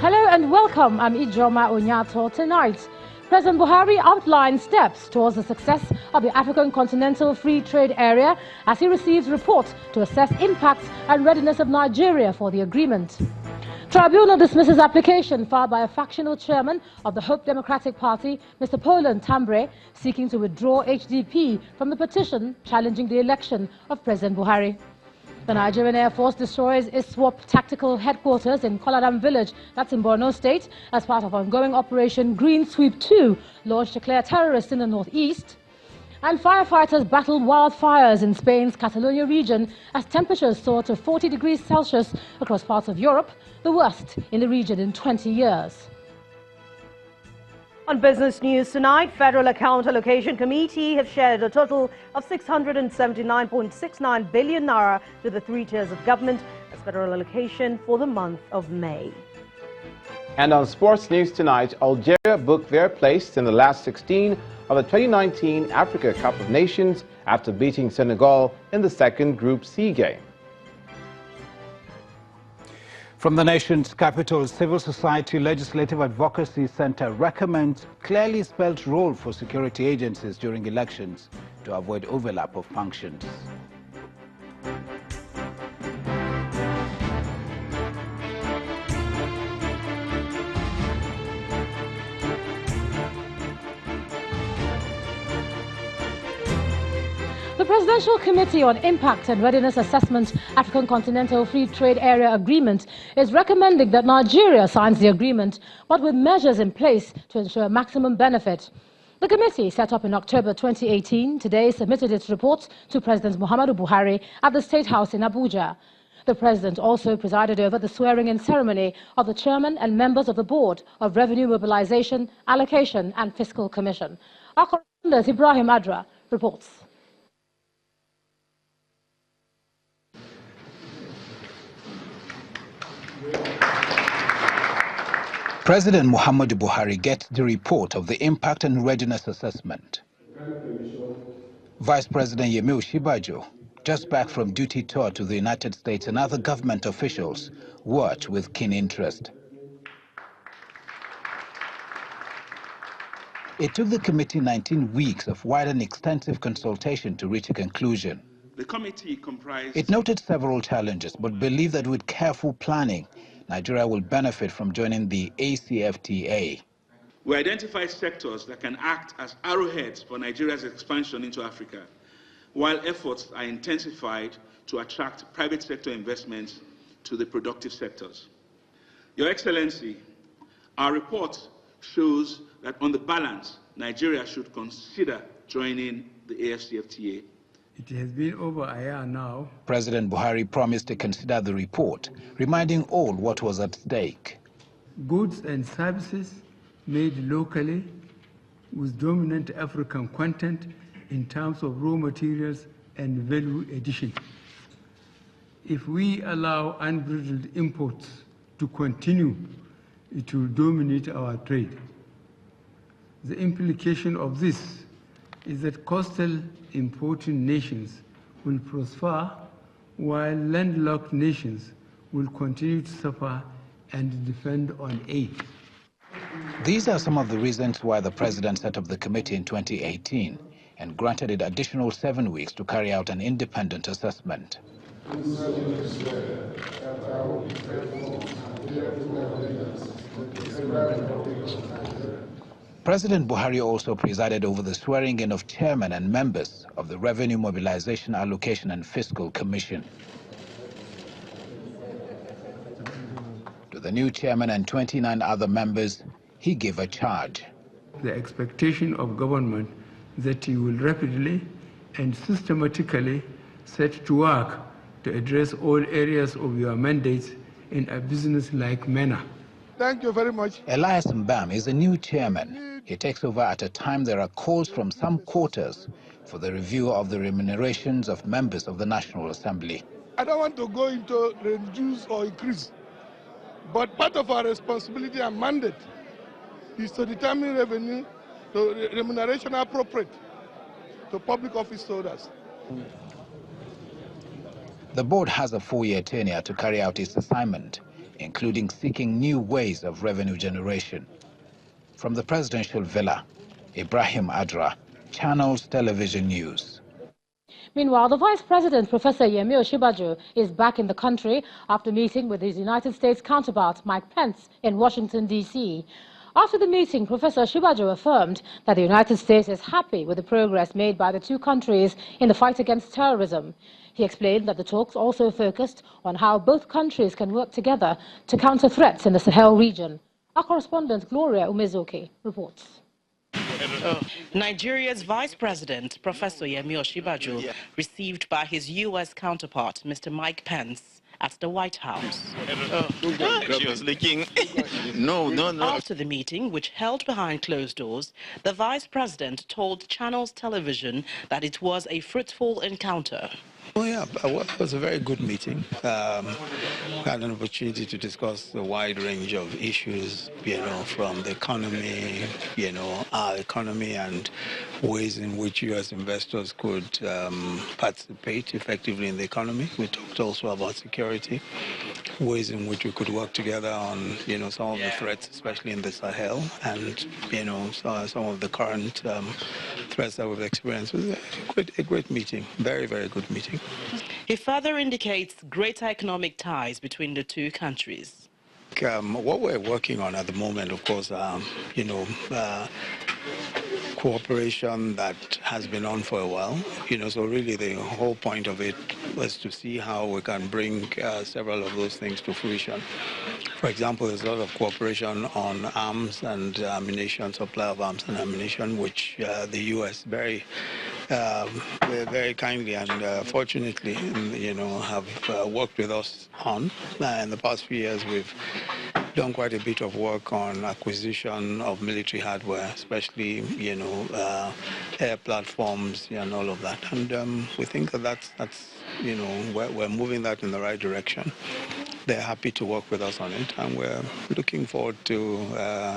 Hello and welcome. I'm Ijoma Onyato. Tonight, President Buhari outlined steps towards the success of the African Continental Free Trade Area as he receives reports to assess impacts and readiness of Nigeria for the agreement. Tribunal dismisses application filed by a factional chairman of the Hope Democratic Party, Mr. Poland Tambre, seeking to withdraw HDP from the petition challenging the election of President Buhari. The Nigerian Air Force destroys ISWAP tactical headquarters in Koladam village, that's in Borno State, as part of ongoing Operation Green Sweep 2, launched to clear terrorists in the northeast. And firefighters battled wildfires in Spain's Catalonia region as temperatures soared to 40 degrees Celsius across parts of Europe, the worst in the region in 20 years. On business news tonight, Federal Account Allocation Committee have shared a total of 679.69 billion naira to the three tiers of government as federal allocation for the month of May. And on sports news tonight, Algeria booked their place in the last 16 of the 2019 Africa Cup of Nations after beating Senegal in the second Group C game. From the nation's capital, Civil Society Legislative Advocacy Center recommends clearly spelled role for security agencies during elections to avoid overlap of functions. The Presidential Committee on Impact and Readiness Assessment African Continental Free Trade Area Agreement is recommending that Nigeria signs the agreement, but with measures in place to ensure maximum benefit. The committee, set up in October 2018, today submitted its report to President Muhammadu Buhari at the State House in Abuja. The President also presided over the swearing-in ceremony of the chairman and members of the Board of Revenue Mobilization, Allocation and Fiscal Commission. Our correspondent Ibrahim Adra reports. President Muhammadu Buhari gets the report of the Impact and Readiness Assessment. Vice President Yemi Osinbajo, just back from duty tour to the United States, and other government officials watch with keen interest. It took the committee 19 weeks of wide and extensive consultation to reach a conclusion. The committee comprised... It noted several challenges, but believed that with careful planning, Nigeria will benefit from joining the ACFTA. We identified sectors that can act as arrowheads for Nigeria's expansion into Africa, while efforts are intensified to attract private sector investments to the productive sectors. Your Excellency, our report shows that on the balance, Nigeria should consider joining the AFCFTA. It has been over a year now. President Buhari promised to consider the report, reminding all what was at stake. Goods and services made locally with dominant African content in terms of raw materials and value addition. If we allow unbridled imports to continue, it will dominate our trade. The implication of this is that coastal importing nations will prosper while landlocked nations will continue to suffer and depend on aid. These are some of the reasons why the president set up the committee in 2018 and granted it additional 7 weeks to carry out an independent assessment. President Buhari also presided over the swearing-in of chairmen and members of the Revenue Mobilization, Allocation and Fiscal Commission. To the new chairman and 29 other members, he gave a charge. The expectation of government that he will rapidly and systematically set to work to address all areas of your mandates in a business-like manner. Thank you very much. Elias Mbam is the new chairman. He takes over at a time there are calls from some quarters for the review of the remunerations of members of the National Assembly. I don't want to go into reduce or increase, but part of our responsibility and mandate is to determine revenue, the remuneration appropriate to public office holders. The board has a 4-year tenure to carry out its assignment. including seeking new ways of revenue generation. From the presidential villa, Ibrahim Adra, Channels Television News. Meanwhile, the Vice President, Professor Yemi Osinbajo, is back in the country after meeting with his United States counterpart, Mike Pence, in Washington, D.C. After the meeting, Professor Osinbajo affirmed that the United States is happy with the progress made by the two countries in the fight against terrorism. He explained that the talks also focused on how both countries can work together to counter threats in the Sahel region. Our correspondent, Gloria Umezoke, reports. Nigeria's Vice President, Professor Yemi Osinbajo, received by his U.S. counterpart, Mr. Mike Pence, at the White House. She was licking. No. After the meeting, which held behind closed doors, the Vice President told Channels Television that it was a fruitful encounter. Oh yeah, it was a very good meeting. We had an opportunity to discuss a wide range of issues, from the economy, our economy and ways in which U.S. investors could participate effectively in the economy. We talked also about security, ways in which we could work together on, some of the threats, especially in the Sahel, and, some of the current threats that we've experienced. It was a great meeting, very, very good meeting. He further indicates greater economic ties between the two countries. What we're working on at the moment, of course, cooperation that has been on for a while. So really the whole point of it was to see how we can bring several of those things to fruition. For example, there's a lot of cooperation on arms and ammunition, supply of arms and ammunition, which the U.S. very kindly and fortunately, have worked with us on. In the past few years, we've done quite a bit of work on acquisition of military hardware, especially, air platforms and all of that. And we think that that's we're moving that in the right direction. They're happy to work with us on it, and we're looking forward to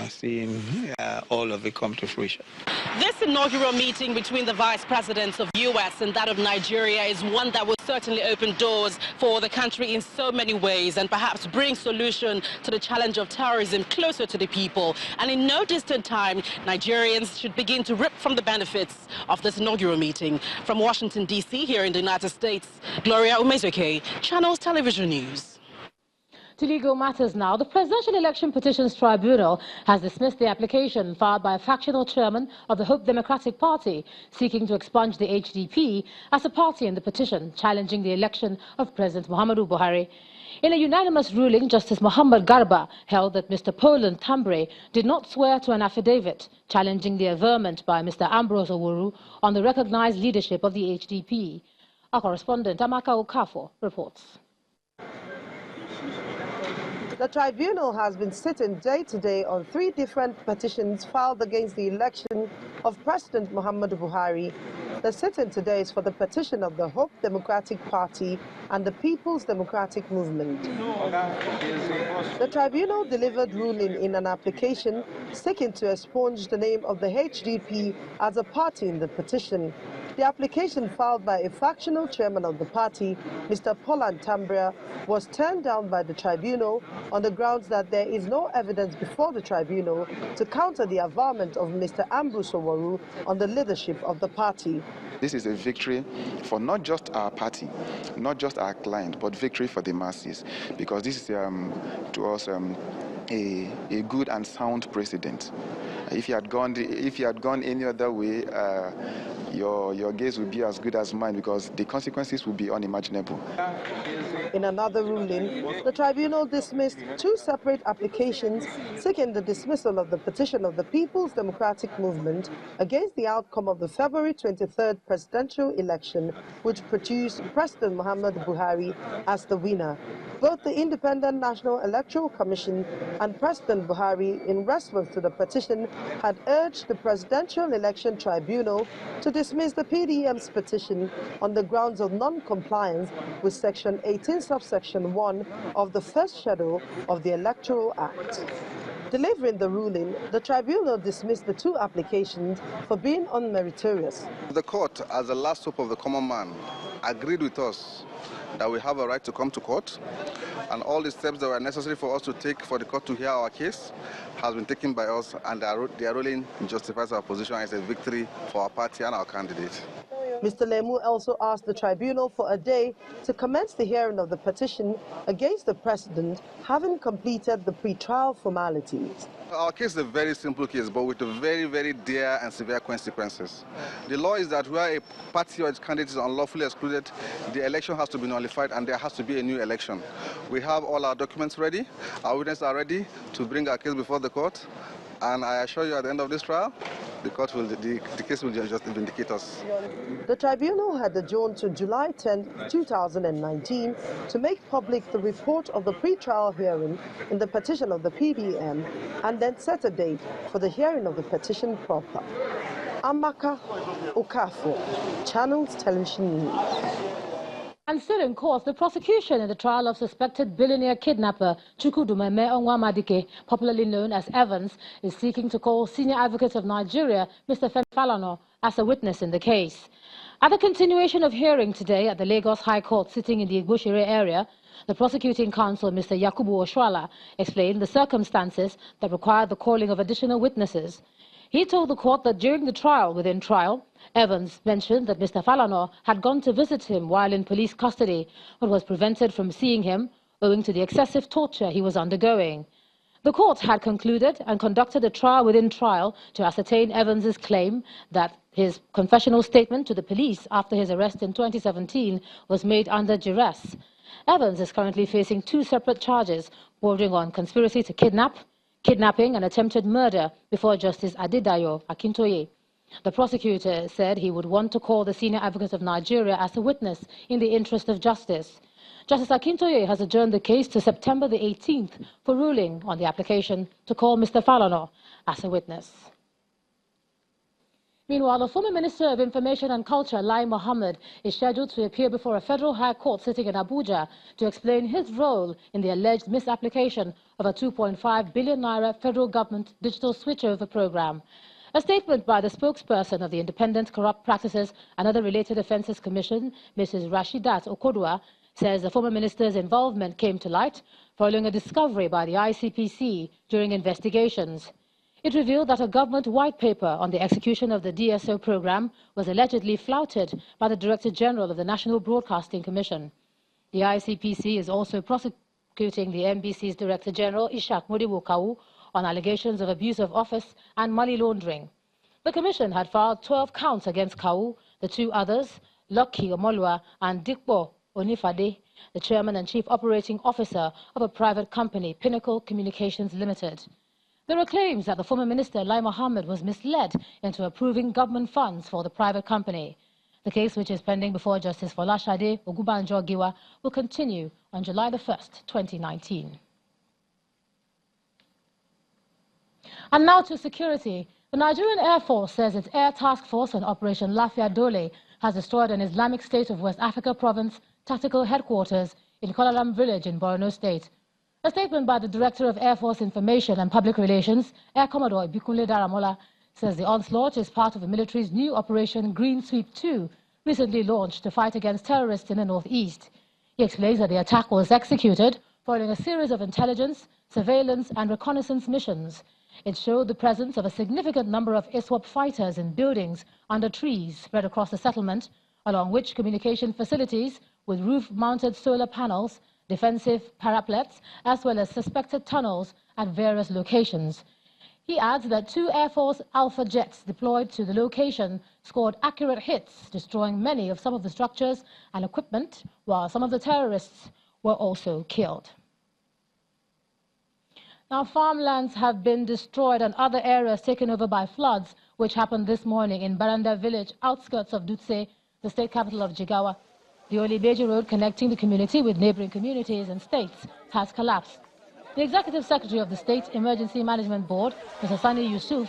seeing all of it come to fruition. This inaugural meeting between the vice presidents of U.S. and that of Nigeria is one that will certainly open doors for the country in so many ways and perhaps bring solution to the challenge of terrorism closer to the people. And in no distant time, Nigerians should begin to reap from the benefits of this inaugural meeting. From Washington, D.C., here in the United States, Gloria Umezoke, Channels Television News. To legal matters now, the Presidential Election Petitions Tribunal has dismissed the application filed by a factional chairman of the Hope Democratic Party seeking to expunge the HDP as a party in the petition challenging the election of President Muhammadu Buhari. In a unanimous ruling, Justice Muhammad Garba held that Mr. Poland Tambre did not swear to an affidavit challenging the averment by Mr. Ambrose Oworu on the recognized leadership of the HDP. Our correspondent, Amaka Okafor, reports. The tribunal has been sitting day to day on 3 different petitions filed against the election of President Muhammadu Buhari. The sitting today is for the petition of the Hope Democratic Party and the People's Democratic Movement. The tribunal delivered ruling in an application seeking to expunge the name of the HDP as a party in the petition. The application filed by a factional chairman of the party, Mr. Poland Tambre, was turned down by the tribunal on the grounds that there is no evidence before the tribunal to counter the averment of Mr. Ambrose Oworu on the leadership of the party. This is a victory for not just our party, not just our client, but victory for the masses, because this is to us a good and sound precedent. If you had gone any other way, your gaze would be as good as mine, because the consequences would be unimaginable. In another ruling, the tribunal dismissed 2 separate applications seeking the dismissal of the petition of the People's Democratic Movement against the outcome of the February 23rd presidential election, which produced President Muhammadu Buhari as the winner. Both the Independent National Electoral Commission and President Buhari, in response to the petition, had urged the Presidential Election Tribunal to dismiss the PDM's petition on the grounds of non-compliance with Section 18, subsection 1 of the first schedule of the Electoral Act. Delivering the ruling, the tribunal dismissed the 2 applications for being unmeritorious. The court, as the last hope of the common man, agreed with us that we have a right to come to court, and all the steps that were necessary for us to take for the court to hear our case has been taken by us, and their ruling justifies our position as a victory for our party and our candidate. Mr. Lemu also asked the tribunal for a day to commence the hearing of the petition against the president, having completed the pre-trial formalities. Our case is a very simple case, but with very, very dire and severe consequences. The law is that where a party or its candidate is unlawfully excluded, the election has to be nullified and there has to be a new election. We have all our documents ready, our witnesses are ready to bring our case before the court, and I assure you at the end of this trial, the case will just vindicate us. The tribunal had adjourned to July 10, 2019 to make public the report of the pre-trial hearing in the petition of the PBM and then set a date for the hearing of the petition proper. Amaka Okafor, Channels Television News. And still in court, the prosecution in the trial of suspected billionaire kidnapper Chukwudumeme Onwamadike, popularly known as Evans, is seeking to call senior advocate of Nigeria, Mr. Femi Falana, as a witness in the case. At the continuation of hearing today at the Lagos High Court sitting in the Igboshere area, the prosecuting counsel, Mr. Yakubu Oshwala, explained the circumstances that required the calling of additional witnesses. He told the court that during the trial within trial, Evans mentioned that Mr. Falana had gone to visit him while in police custody, but was prevented from seeing him owing to the excessive torture he was undergoing. The court had concluded and conducted a trial within trial to ascertain Evans's claim that his confessional statement to the police after his arrest in 2017 was made under duress. Evans is currently facing 2 separate charges bordering on conspiracy to kidnap, kidnapping and attempted murder before Justice Adedayo Akintoye. The prosecutor said he would want to call the senior advocate of Nigeria as a witness in the interest of justice. Justice Akintoye has adjourned the case to September the 18th for ruling on the application to call Mr. Falana as a witness. Meanwhile, the former Minister of Information and Culture, Lai Mohammed, is scheduled to appear before a federal high court sitting in Abuja to explain his role in the alleged misapplication of a 2.5 billion naira federal government digital switchover program. A statement by the spokesperson of the Independent Corrupt Practices and Other Related Offences Commission, Mrs. Rashidat Okodua, says the former minister's involvement came to light following a discovery by the ICPC during investigations. It revealed that a government white paper on the execution of the DSO program was allegedly flouted by the Director General of the National Broadcasting Commission. The ICPC is also prosecuting the NBC's Director General, Ishak Modibo Kawu, on allegations of abuse of office and money laundering. The Commission had filed 12 counts against Kawu, the 2 others, Lucky Omolua and Dikpo Onifade, the Chairman and Chief Operating Officer of a private company, Pinnacle Communications Limited. There are claims that the former minister, Lai Mohammed, was misled into approving government funds for the private company. The case, which is pending before Justice Folashade Ogunbanjo-Giwa, will continue on July the 1st, 2019. And now to security. The Nigerian Air Force says its Air Task Force on Operation Lafia Dole has destroyed an Islamic State of West Africa Province tactical headquarters in Kolalam village in Borno State. A statement by the Director of Air Force Information and Public Relations, Air Commodore Ibikunle Daramola, says the onslaught is part of the military's new Operation Green Sweep 2, recently launched to fight against terrorists in the northeast. He explains that the attack was executed following a series of intelligence, surveillance and reconnaissance missions. It showed the presence of a significant number of ISWAP fighters in buildings under trees spread across the settlement, along which communication facilities with roof-mounted solar panels, defensive paraplets, as well as suspected tunnels at various locations. He adds that 2 Air Force Alpha jets deployed to the location scored accurate hits, destroying many of some of the structures and equipment, while some of the terrorists were also killed. Now, farmlands have been destroyed and other areas taken over by floods, which happened this morning in Baranda village, outskirts of Dutse, the state capital of Jigawa. The Olibeji road connecting the community with neighboring communities and states has collapsed. The Executive Secretary of the State Emergency Management Board, Mr. Sani Yusuf,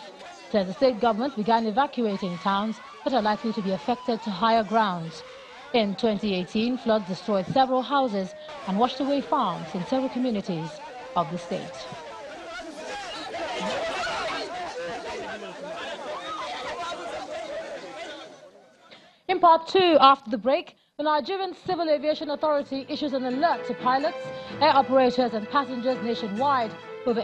says the state government began evacuating towns that are likely to be affected to higher grounds. In 2018, floods destroyed several houses and washed away farms in several communities of the state. In part 2, after the break, The Nigerian Civil Aviation Authority issues an alert to pilots, air operators and passengers nationwide over